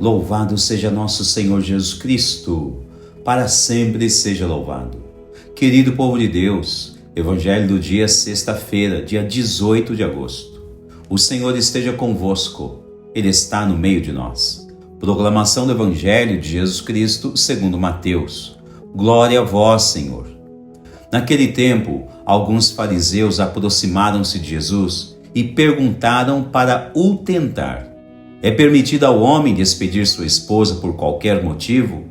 Louvado seja nosso Senhor Jesus Cristo, para sempre seja louvado. Querido povo de Deus, Evangelho do dia sexta-feira, dia 18 de agosto. O Senhor esteja convosco, Ele está no meio de nós. Proclamação do Evangelho de Jesus Cristo segundo Mateus. Glória a vós, Senhor. Naquele tempo, alguns fariseus aproximaram-se de Jesus e perguntaram para o tentar: é permitido ao homem despedir sua esposa por qualquer motivo?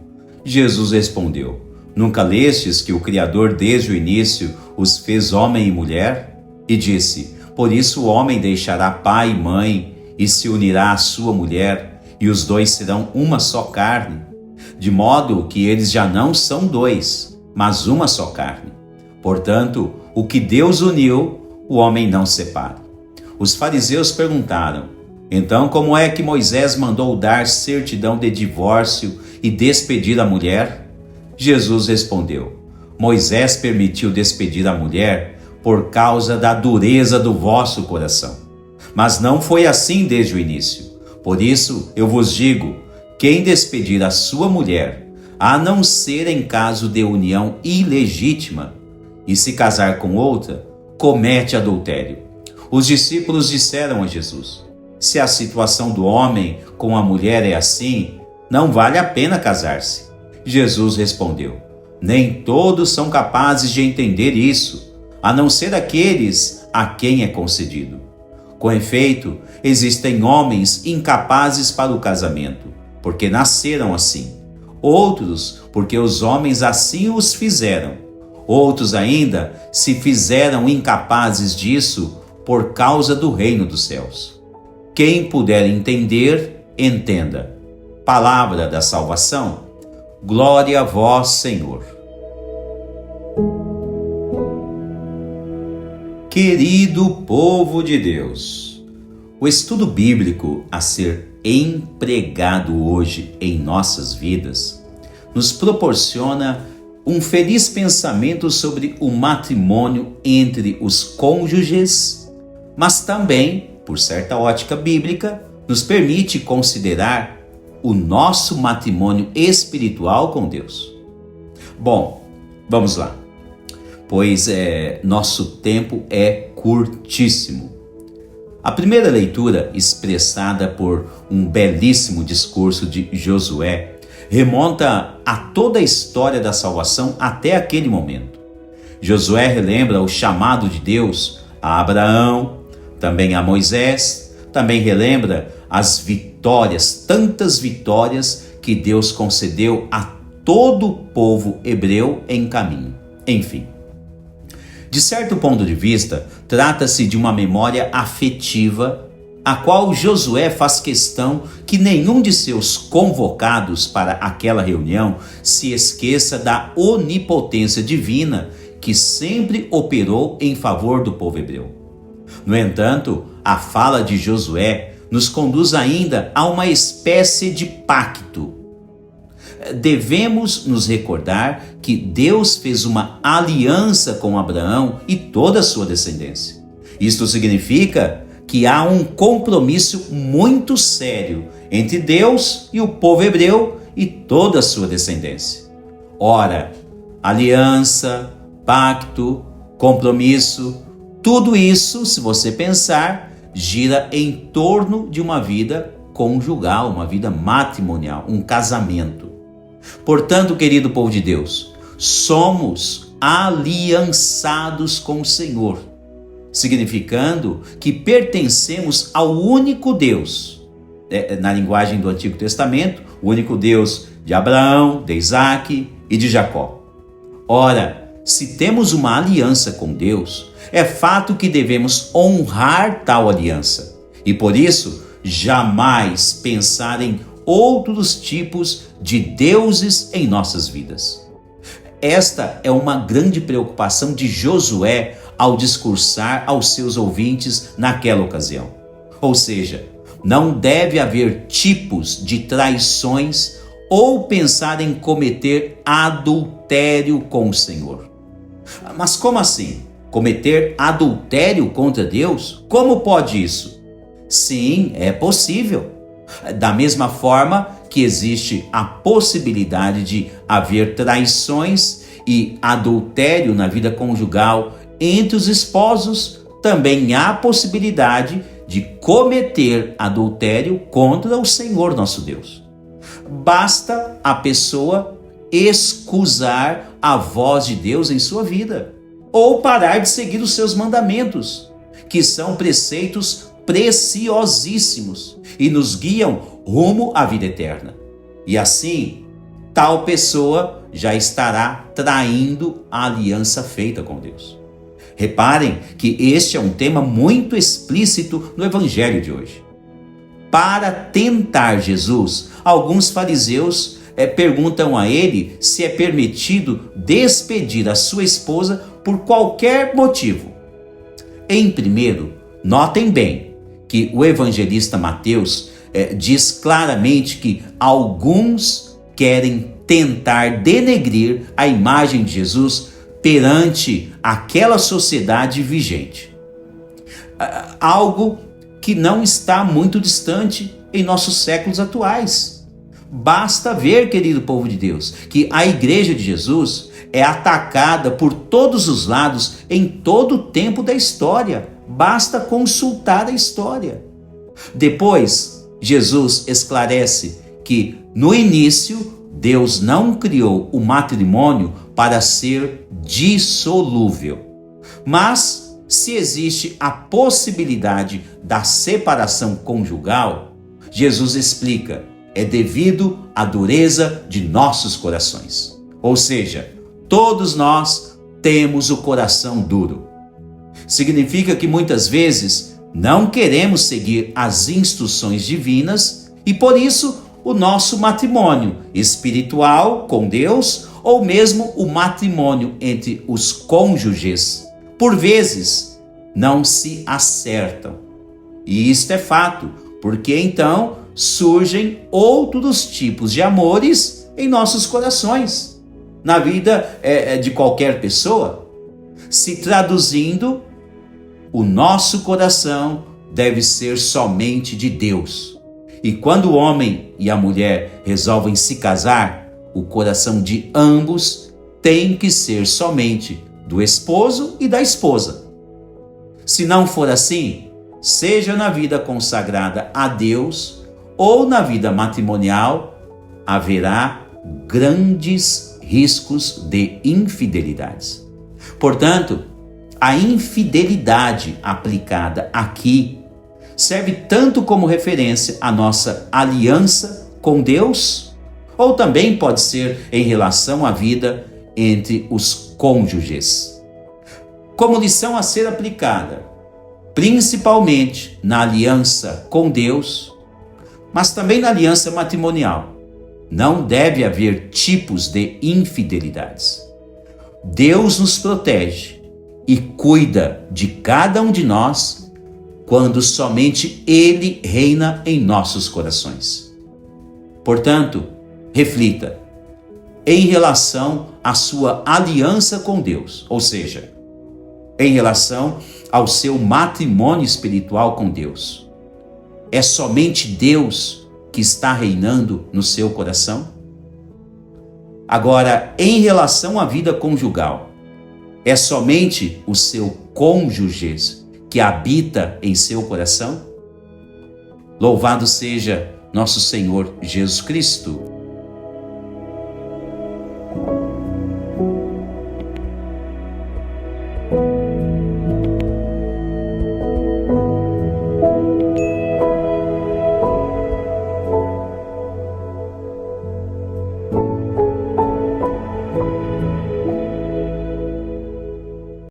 Jesus respondeu: nunca lestes que o Criador desde o início os fez homem e mulher? E disse: por isso o homem deixará pai e mãe e se unirá à sua mulher, e os dois serão uma só carne. De modo que eles já não são dois, mas uma só carne. Portanto, o que Deus uniu, o homem não separa. Os fariseus perguntaram: então como é que Moisés mandou dar certidão de divórcio e despedir a mulher? Jesus respondeu: Moisés permitiu despedir a mulher por causa da dureza do vosso coração. Mas não foi assim desde o início. Por isso eu vos digo: quem despedir a sua mulher, a não ser em caso de união ilegítima, e se casar com outra, comete adultério. Os discípulos disseram a Jesus: se a situação do homem com a mulher é assim, não vale a pena casar-se. Jesus respondeu: nem todos são capazes de entender isso, a não ser aqueles a quem é concedido. Com efeito, existem homens incapazes para o casamento, porque nasceram assim. Outros, porque os homens assim os fizeram. Outros ainda se fizeram incapazes disso por causa do reino dos céus. Quem puder entender, entenda. Palavra da salvação. Glória a vós, Senhor. Querido povo de Deus, o estudo bíblico a ser empregado hoje em nossas vidas nos proporciona um feliz pensamento sobre o matrimônio entre os cônjuges, mas também, por certa ótica bíblica, nos permite considerar o nosso matrimônio espiritual com Deus. Bom, vamos lá, pois nosso tempo é curtíssimo. A primeira leitura, expressada por um belíssimo discurso de Josué, remonta a toda a história da salvação até aquele momento. Josué relembra o chamado de Deus a Abraão, também a Moisés, também relembra as vitórias, tantas vitórias que Deus concedeu a todo o povo hebreu em caminho. Enfim, de certo ponto de vista, trata-se de uma memória afetiva, a qual Josué faz questão que nenhum de seus convocados para aquela reunião se esqueça da onipotência divina que sempre operou em favor do povo hebreu. No entanto, a fala de Josué nos conduz ainda a uma espécie de pacto. Devemos nos recordar que Deus fez uma aliança com Abraão e toda a sua descendência. Isto significa que há um compromisso muito sério entre Deus e o povo hebreu e toda a sua descendência. Ora, aliança, pacto, compromisso, tudo isso, se você pensar, gira em torno de uma vida conjugal, uma vida matrimonial, um casamento. Portanto, querido povo de Deus, somos aliançados com o Senhor, significando que pertencemos ao único Deus, na linguagem do Antigo Testamento, o único Deus de Abraão, de Isaque e de Jacó. Ora, se temos uma aliança com Deus, é fato que devemos honrar tal aliança e, por isso, jamais pensar em outros tipos de deuses em nossas vidas. Esta é uma grande preocupação de Josué ao discursar aos seus ouvintes naquela ocasião. Ou seja, não deve haver tipos de traições ou pensar em cometer adultério com o Senhor. Mas como assim? Cometer adultério contra Deus? Como pode isso? Sim, é possível. Da mesma forma que existe a possibilidade de haver traições e adultério na vida conjugal entre os esposos, também há a possibilidade de cometer adultério contra o Senhor nosso Deus. Basta a pessoa escusar a voz de Deus em sua vida, ou parar de seguir os seus mandamentos, que são preceitos preciosíssimos e nos guiam rumo à vida eterna. E assim, tal pessoa já estará traindo a aliança feita com Deus. Reparem que este é um tema muito explícito no Evangelho de hoje. Para tentar Jesus, alguns fariseus perguntam a ele se é permitido despedir a sua esposa por qualquer motivo. Em primeiro, notem bem que o evangelista Mateus diz claramente que alguns querem tentar denegrir a imagem de Jesus perante aquela sociedade vigente. Algo que não está muito distante em nossos séculos atuais. Basta ver, querido povo de Deus, que a Igreja de Jesus é atacada por todos os lados em todo o tempo da história. Basta consultar a história. Depois, Jesus esclarece que, no início, Deus não criou o matrimônio para ser dissolúvel. Mas, se existe a possibilidade da separação conjugal, Jesus explica, é devido à dureza de nossos corações. Ou seja, todos nós temos o coração duro. Significa que muitas vezes não queremos seguir as instruções divinas e por isso o nosso matrimônio espiritual com Deus ou mesmo o matrimônio entre os cônjuges, por vezes, não se acertam. E isto é fato, porque então surgem outros tipos de amores em nossos corações, na vida de qualquer pessoa. Se traduzindo, o nosso coração deve ser somente de Deus. E quando o homem e a mulher resolvem se casar, o coração de ambos tem que ser somente do esposo e da esposa. Se não for assim, seja na vida consagrada a Deus ou na vida matrimonial, haverá grandes riscos de infidelidades. Portanto, a infidelidade aplicada aqui serve tanto como referência à nossa aliança com Deus, ou também pode ser em relação à vida entre os cônjuges. Como lição a ser aplicada, principalmente na aliança com Deus, mas também na aliança matrimonial, não deve haver tipos de infidelidades. Deus nos protege e cuida de cada um de nós quando somente Ele reina em nossos corações. Portanto, reflita em relação à sua aliança com Deus, ou seja, em relação ao seu matrimônio espiritual com Deus. É somente Deus que está reinando no seu coração? Agora, em relação à vida conjugal, é somente o seu cônjuge que habita em seu coração? Louvado seja nosso Senhor Jesus Cristo.